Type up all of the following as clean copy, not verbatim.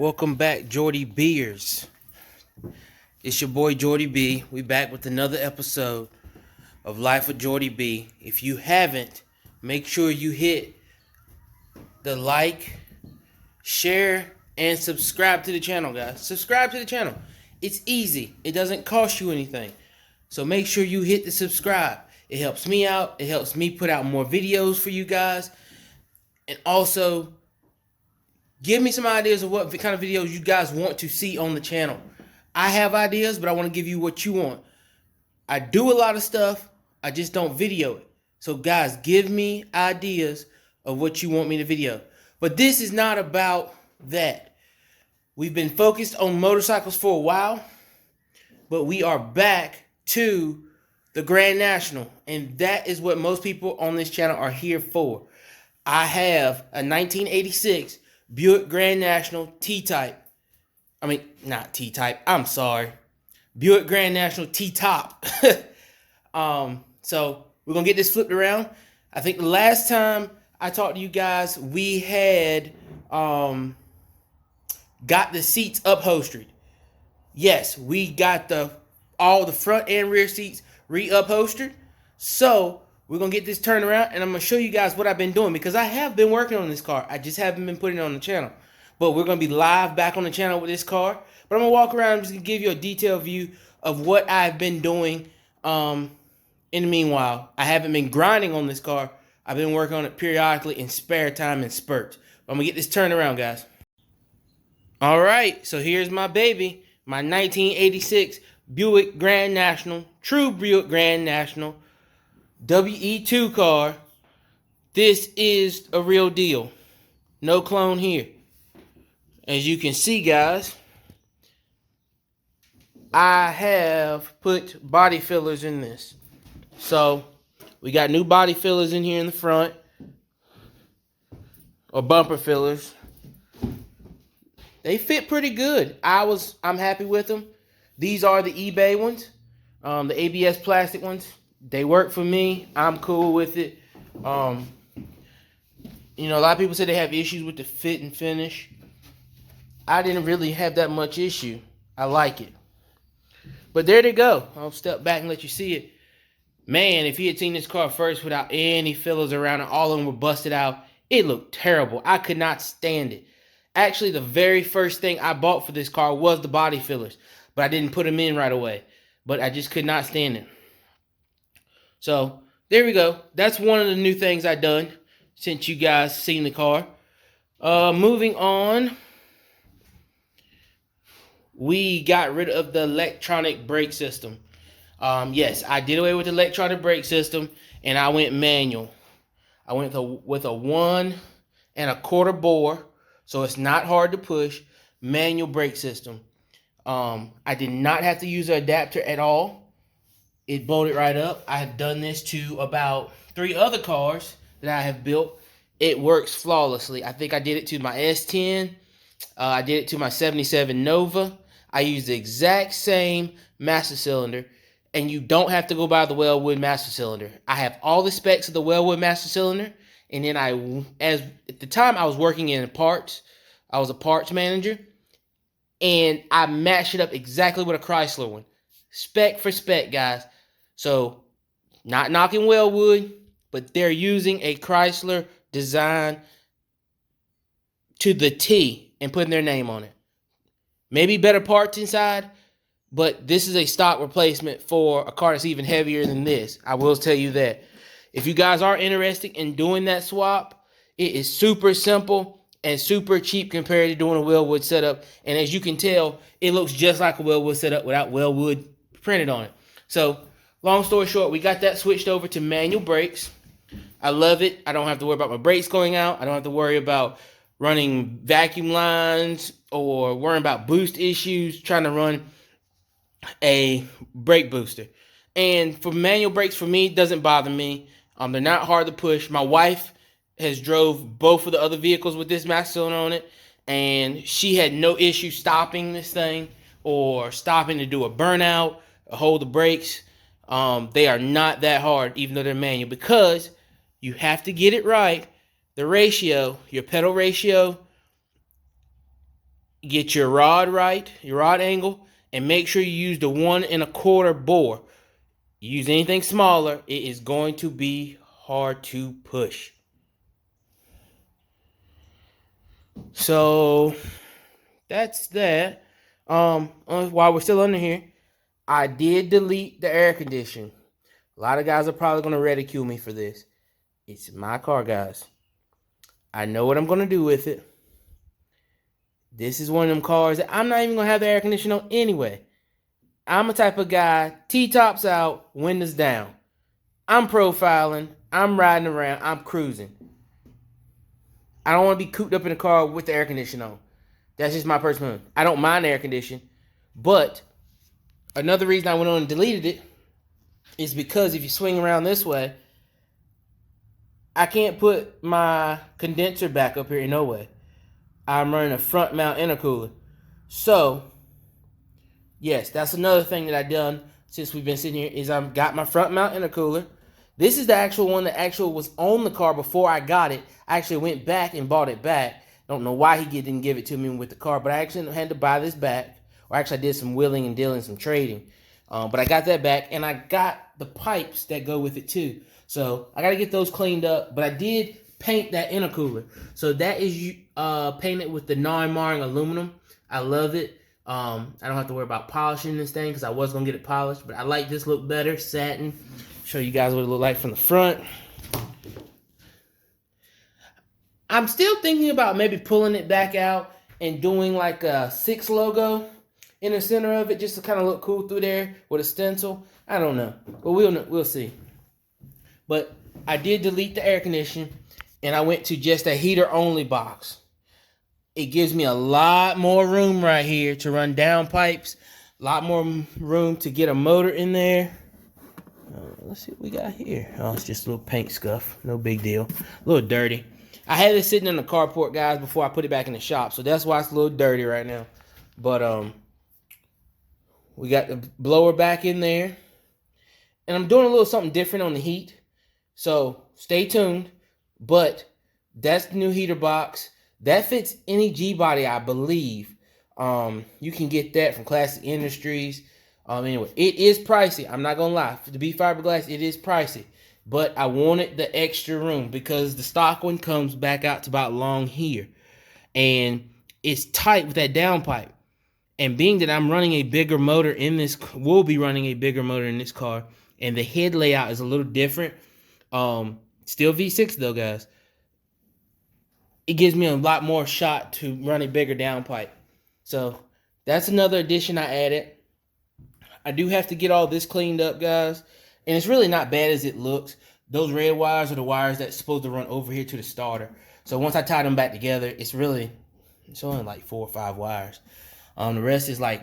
Welcome back, Jordy Beers. It's your boy Jordy B. We back with another episode of Life with Jordy B. If you haven't, make sure you hit the like, share, and subscribe to the channel, guys. Subscribe to the channel. It's easy. It doesn't cost you anything. So make sure you hit the subscribe. It helps me out. It helps me put out more videos for you guys. And also, give me some ideas of what kind of videos you guys want to see on the channel. I have ideas, but I want to give you what you want. I do a lot of stuff. I just don't video it. So guys, give me ideas of what you want me to video. But this is not about that. We've been focused on motorcycles for a while, but we are back to the Grand National. And that is what most people on this channel are here for. I have a 1986 Buick Grand National T-Type. I mean, not T-Type. I'm sorry. Buick Grand National T-Top. So we're going to get this flipped around. I think the last time I talked to you guys, we had got the seats upholstered. Yes, we got all the front and rear seats re-upholstered. So we're going to get this turned around, and I'm going to show you guys what I've been doing, because I have been working on this car. I just haven't been putting it on the channel. But we're going to be live back on the channel with this car. But I'm going to walk around and just give you a detailed view of what I've been doing in the meanwhile. I haven't been grinding on this car. I've been working on it periodically in spare time and spurts. But I'm going to get this turned around, guys. All right, so here's my baby. My 1986 Buick Grand National. True Buick Grand National. WE2 car. This is a real deal. No clone here. As you can see, guys, I have put body fillers in this. So we got new body fillers in here in the front, or bumper fillers. They fit pretty good. I'm happy with them. These are the eBay ones, the ABS plastic ones. They work for me. I'm cool with it. You know, a lot of people say they have issues with the fit and finish. I didn't really have that much issue. I like it. But there they go. I'll step back and let you see it. Man, if you had seen this car first without any fillers around it, all of them were busted out, it looked terrible. I could not stand it. Actually, the very first thing I bought for this car was the body fillers, but I didn't put them in right away. But I just could not stand it. So there we go. That's one of the new things I've done since you guys seen the car. Moving on, we got rid of the electronic brake system. Yes, I did away with the electronic brake system, and I went manual. I went with a 1 1/4 bore, so it's not hard to push, manual brake system. I did not have to use an adapter at all. It bolted right up. I have done this to about 3 other cars that I have built. It works flawlessly. I think I did it to my S10. I did it to my 77 Nova. I used the exact same master cylinder, and you don't have to go by the Wellwood master cylinder. I have all the specs of the Wellwood master cylinder, and then at the time I was working in parts. I was a parts manager, and I matched it up exactly with a Chrysler one. Spec for spec, guys. So, not knocking Wellwood, but they're using a Chrysler design to the T and putting their name on it. Maybe better parts inside, but this is a stock replacement for a car that's even heavier than this. I will tell you that. If you guys are interested in doing that swap, it is super simple and super cheap compared to doing a Wellwood setup. And as you can tell, it looks just like a Wellwood setup without Wellwood printed on it. So, long story short, we got that switched over to manual brakes. I love it. I don't have to worry about my brakes going out. I don't have to worry about running vacuum lines or worrying about boost issues, trying to run a brake booster. And for manual brakes, for me, it doesn't bother me. They're not hard to push. My wife has drove both of the other vehicles with this master cylinder on it, and she had no issue stopping this thing or stopping to do a burnout or hold the brakes. They are not that hard, even though they're manual, because you have to get it right. The ratio, your pedal ratio, get your rod right, your rod angle, and make sure you use the 1 1/4 bore. You use anything smaller, it is going to be hard to push. So that's that. While we're still under here, I did delete the air conditioning. A lot of guys are probably going to ridicule me for this. It's my car, guys. I know what I'm going to do with it. This is one of them cars that I'm not even going to have the air conditioning on anyway. I'm a type of guy, T-tops out, windows down. I'm profiling. I'm riding around. I'm cruising. I don't want to be cooped up in a car with the air conditioning on. That's just my personal. I don't mind air conditioning. But another reason I went on and deleted it is because if you swing around this way, I can't put my condenser back up here in no way. I'm running a front mount intercooler. So, yes, that's another thing that I've done since we've been sitting here is I've got my front mount intercooler. This is the actual one that actually was on the car before I got it. I actually went back and bought it back. Don't know why he didn't give it to me with the car, but I actually had to buy this back. Or actually I did some wheeling and dealing, some trading. But I got that back, and I got the pipes that go with it too. So I got to get those cleaned up, but I did paint that intercooler. So that is painted with the non-marring aluminum. I love it. I don't have to worry about polishing this thing because I was going to get it polished, but I like this look better, satin. Show you guys what it looked like from the front. I'm still thinking about maybe pulling it back out and doing like a 6 logo in the center of it just to kind of look cool through there with a stencil. I don't know, but we'll see. But I did delete the air conditioning and I went to just a heater only box. It gives me a lot more room right here to run down pipes, a lot more room to get a motor in there. Let's see what we got here. Oh, it's just a little paint scuff. No big deal. A little dirty. I had it sitting in the carport, guys, before I put it back in the shop. So that's why it's a little dirty right now. But we got the blower back in there. And I'm doing a little something different on the heat. So stay tuned. But that's the new heater box. That fits any G-body, I believe. You can get that from Classic Industries. Anyway, it is pricey. I'm not going to lie. To be fiberglass, it is pricey. But I wanted the extra room because the stock one comes back out to about long here. And it's tight with that downpipe. And being that I'm running a bigger motor in this, will be running a bigger motor in this car. And the head layout is a little different. Still V6 though, guys. It gives me a lot more shot to run a bigger downpipe. So that's another addition I added. I do have to get all this cleaned up, guys. And it's really not bad as it looks. Those red wires are the wires that's supposed to run over here to the starter. So once I tie them back together, it's only like 4 or 5 wires. The rest is like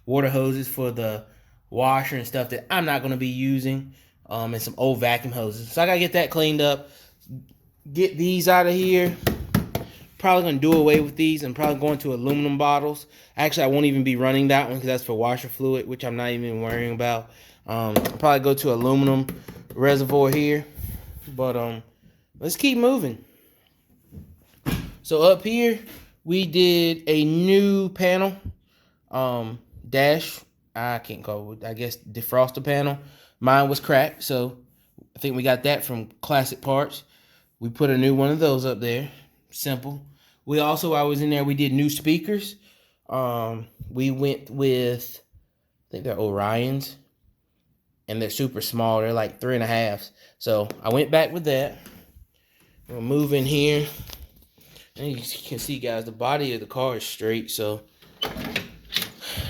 water hoses for the washer and stuff that I'm not going to be using. And some old vacuum hoses. So I got to get that cleaned up. Get these out of here. Probably going to do away with these and probably going to aluminum bottles. Actually, I won't even be running that one because that's for washer fluid, which I'm not even worrying about. I'll probably go to aluminum reservoir here. But let's keep moving. So up here, we did a new panel. Dash, I can't call it, I guess defroster panel. Mine was cracked, so I think we got that from Classic Parts. We put a new one of those up there. Simple. We also, I was in there, we did new speakers. We went with, I think they're Orions. And they're super small. They're like 3.5. So I went back with that. We'll move in here. And you can see, guys, the body of the car is straight. So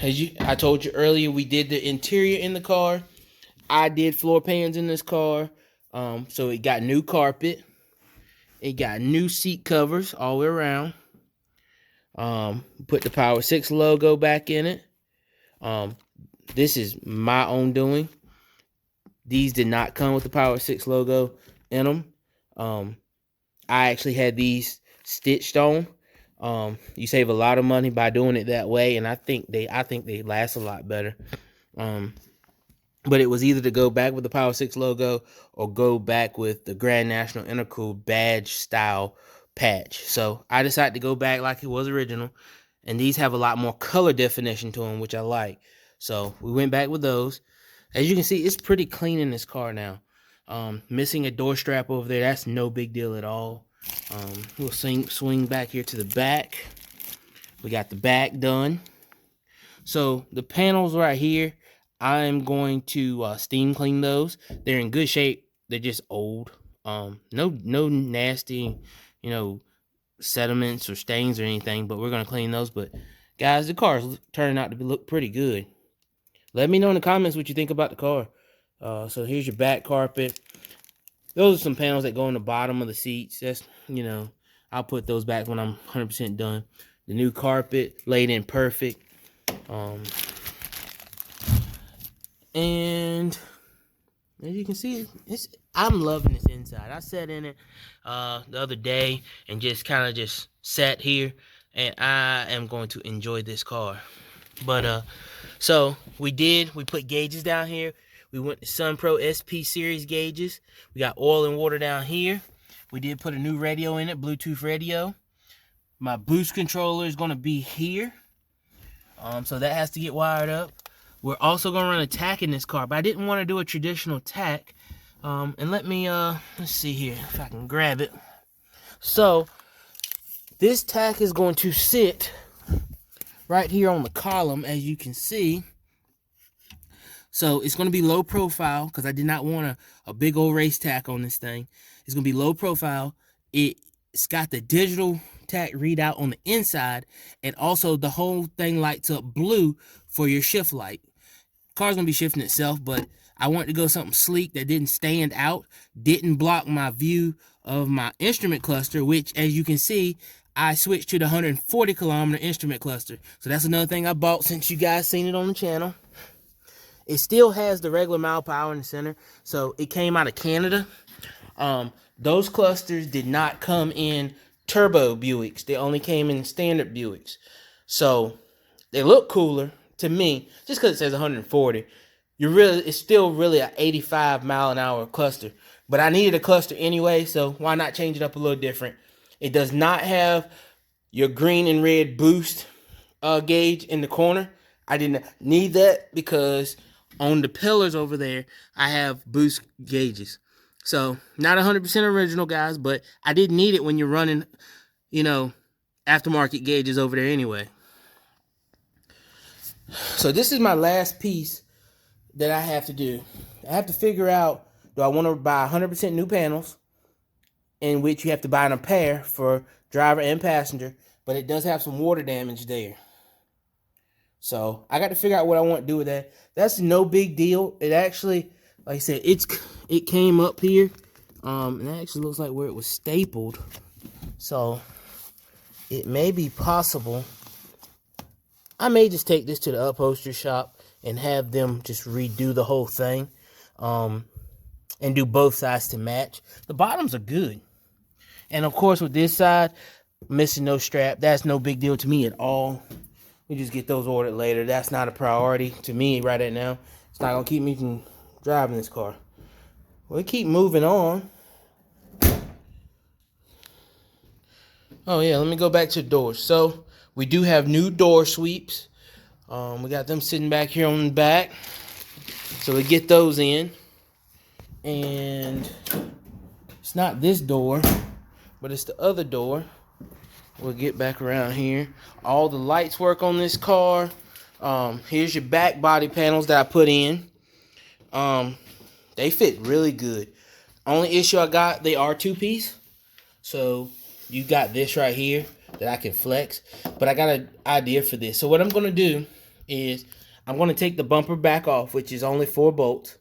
I told you earlier, we did the interior in the car. I did floor pans in this car. So it got new carpet. It got new seat covers all the way around. Put the Power 6 logo back in it. This is my own doing. These did not come with the Power 6 logo in them. I actually had these stitched on. You save a lot of money by doing it that way, and I think they last a lot better. But it was either to go back with the Power 6 logo or go back with the Grand National intercooled badge style patch. So I decided to go back like it was original. And these have a lot more color definition to them, which I like. So we went back with those. As you can see, it's pretty clean in this car now. Missing a door strap over there, that's no big deal at all. We'll swing back here to the back. We got the back done. So the panels right here, I'm going to steam clean those. They're in good shape. They're just old. No nasty, sediments or stains or anything, but we're gonna clean those. But guys, the car is turning out to look pretty good. Let me know in the comments what you think about the car. So here's your back carpet. Those are some panels that go on the bottom of the seats. That's, I'll put those back when I'm 100% done. The new carpet laid in perfect. And as you can see, I'm loving this inside. I sat in it the other day and just kind of sat here, and I am going to enjoy this car. But so we put gauges down here. We went to SunPro SP series gauges. We got oil and water down here. We did put a new radio in it, Bluetooth radio. My boost controller is going to be here. So that has to get wired up. We're also going to run a tack in this car, but I didn't want to do a traditional tack. And let me, let's see here if I can grab it. So this tack is going to sit right here on the column, as you can see. So it's going to be low profile because I did not want a big old race tack on this thing. It's going to be low profile. It's got the digital tack readout on the inside, and also the whole thing lights up blue for your shift light. Car's gonna be shifting itself, but I wanted to go something sleek that didn't stand out, didn't block my view of my instrument cluster, which, as you can see, I switched to the 140 kilometer instrument cluster. So that's another thing I bought since you guys seen it on the channel. It still has the regular mile per hour in the center, so it came out of Canada. Those clusters did not come in turbo Buicks. They only came in standard Buicks. So they look cooler to me, just because it says 140. It's still really an 85 mile an hour cluster. But I needed a cluster anyway, so why not change it up a little different? It does not have your green and red boost gauge in the corner. I didn't need that because on the pillars over there, I have boost gauges. So not 100% original, guys, but I didn't need it when you're running, aftermarket gauges over there anyway. So this is my last piece that I have to do. I have to figure out, do I want to buy 100% new panels, in which you have to buy in a pair for driver and passenger, but it does have some water damage there. So I got to figure out what I want to do with that. That's no big deal. It actually, like I said, it came up here. And that actually looks like where it was stapled. So it may be possible. I may just take this to the upholstery shop and have them just redo the whole thing. And do both sides to match. The bottoms are good. And of course with this side, missing no strap, that's no big deal to me at all. We just get those ordered later. That's not a priority to me right at now. It's not going to keep me from driving this car. We keep moving on. Oh yeah, let me go back to the doors. So we do have new door sweeps. We got them sitting back here on the back. So we get those in. And it's not this door, but it's the other door. We'll get back around here. All the lights work on this car. Here's your back body panels that I put in. They fit really good. Only issue I got, they are two-piece. So you got this right here that I can flex. But I got an idea for this. So what I'm going to do is I'm going to take the bumper back off, which is only 4 bolts.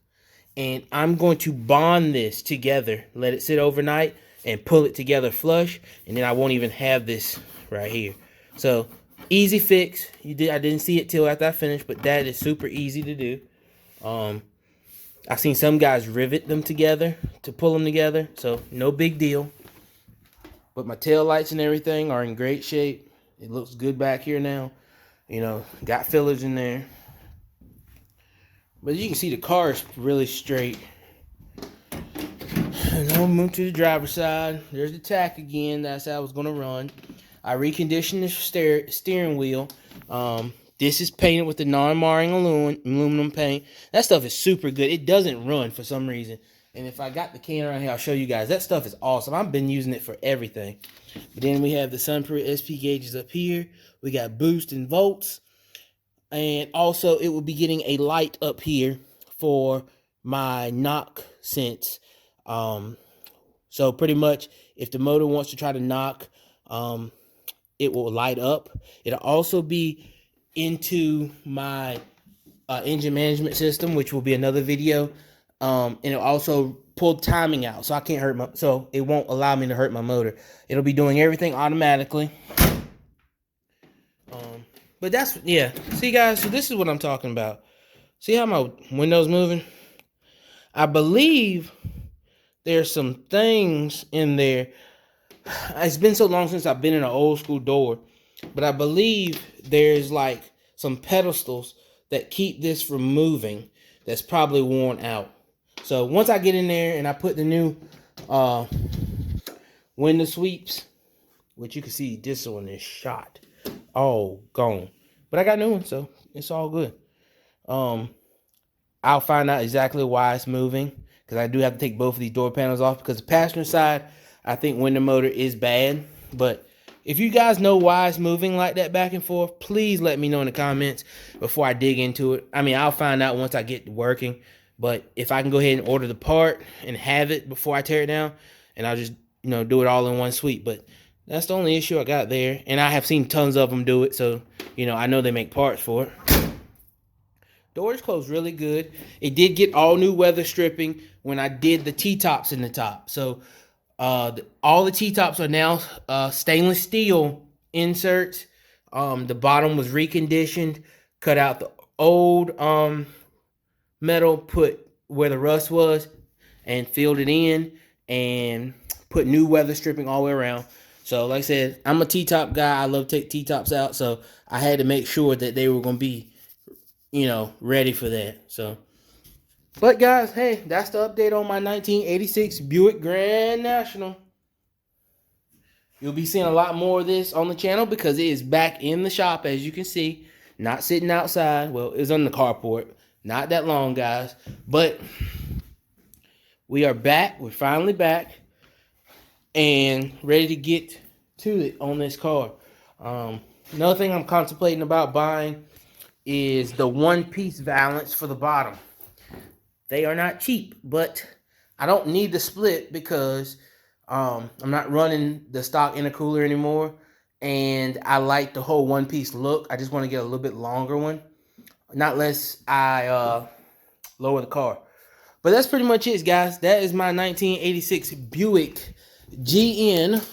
And I'm going to bond this together. Let it sit overnight and pull it together flush. And then I won't even have this right here. So easy fix. I didn't see it till after I finished, but that is super easy to do. I've seen some guys rivet them together to pull them together. So no big deal. But my tail lights and everything are in great shape. It looks good back here now. Got fillers in there. But you can see the car is really straight. Now move to the driver's side. There's the tack again. That's how I was going to run. I reconditioned the steering wheel. This is painted with the non-marring aluminum paint. That stuff is super good. It doesn't run for some reason. And if I got the can around here, I'll show you guys. That stuff is awesome. I've been using it for everything. But then we have the Sunproof SP gauges up here. We got boost and volts. And also, it will be getting a light up here for my knock sense. So pretty much, if the motor wants to try to knock, it will light up. It'll also be into my engine management system, which will be another video. And it'll also pull timing out, so I can't hurt so it won't allow me to hurt my motor. It'll be doing everything automatically. But that's, yeah. See, guys, so this is what I'm talking about. See how my window's moving? I believe there's some things in there. It's been so long since I've been in an old school door, but I believe there's like some pedestals that keep this from moving that's probably worn out. So once I get in there and I put the new window sweeps, which you can see this one is shot, all gone. But I got new ones, so it's all good. I'll find out exactly why it's moving, because I do have to take both of these door panels off, because the passenger side, I think window motor is bad. But if you guys know why it's moving like that back and forth, please let me know in the comments before I dig into it. I mean, I'll find out once I get working. But if I can go ahead and order the part and have it before I tear it down, and I'll just, do it all in one sweep. But that's the only issue I got there. And I have seen tons of them do it, so, I know they make parts for it. Doors close really good. It did get all new weather stripping when I did the T-tops in the top. So all the T-tops are now stainless steel inserts. The bottom was reconditioned, cut out the old metal, put where the rust was, and filled it in, and put new weather stripping all the way around. So like I said, I'm a T-top guy. I love to take T-tops out, so I had to make sure that they were going to be ready for that. So, but guys, hey, that's the update on my 1986 Buick Grand National. You'll be seeing a lot more of this on the channel because it is back in the shop, as you can see. Not sitting outside. Well, it's on the carport. Not that long, guys. But we are back. We're finally back and ready to get to it on this car. Another thing I'm contemplating about buying is the one-piece valance for the bottom. They are not cheap, but I don't need the split because I'm not running the stock intercooler anymore, and I like the whole one-piece look. I just want to get a little bit longer one, not less I lower the car. But that's pretty much it, guys. That is my 1986 Buick GN.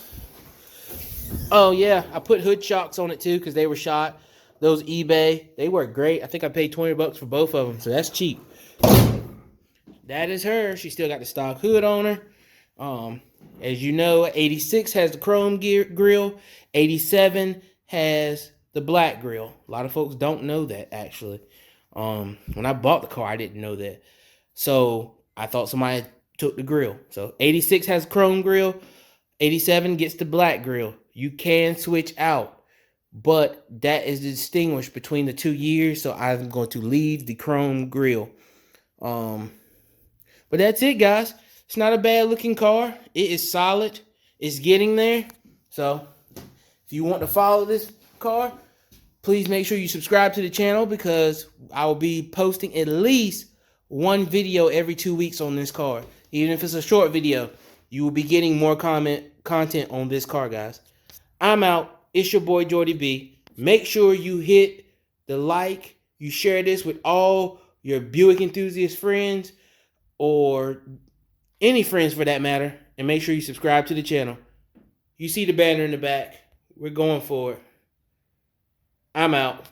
Oh yeah, I put hood shocks on it too because they were shot. Those eBay, they work great. I think I paid $20 for both of them, so that's cheap. That is her. She still got the stock hood on her. As you know, 86 has the chrome grill. 87 has the black grill. A lot of folks don't know that, actually. When I bought the car, I didn't know that. So I thought somebody took the grill. So 86 has chrome grill. 87 gets the black grill. You can switch out, but that is distinguished between the 2 years, so I'm going to leave the chrome grill. But that's it, guys. It's not a bad looking car. It is solid. It's getting there. So if you want to follow this car, please make sure you subscribe to the channel because I will be posting at least one video every 2 weeks on this car. Even if it's a short video, you will be getting more content on this car, guys. I'm out. It's your boy, Jordy B. Make sure you hit the like. You share this with all your Buick enthusiast friends or any friends for that matter. And make sure you subscribe to the channel. You see the banner in the back. We're going for it. I'm out.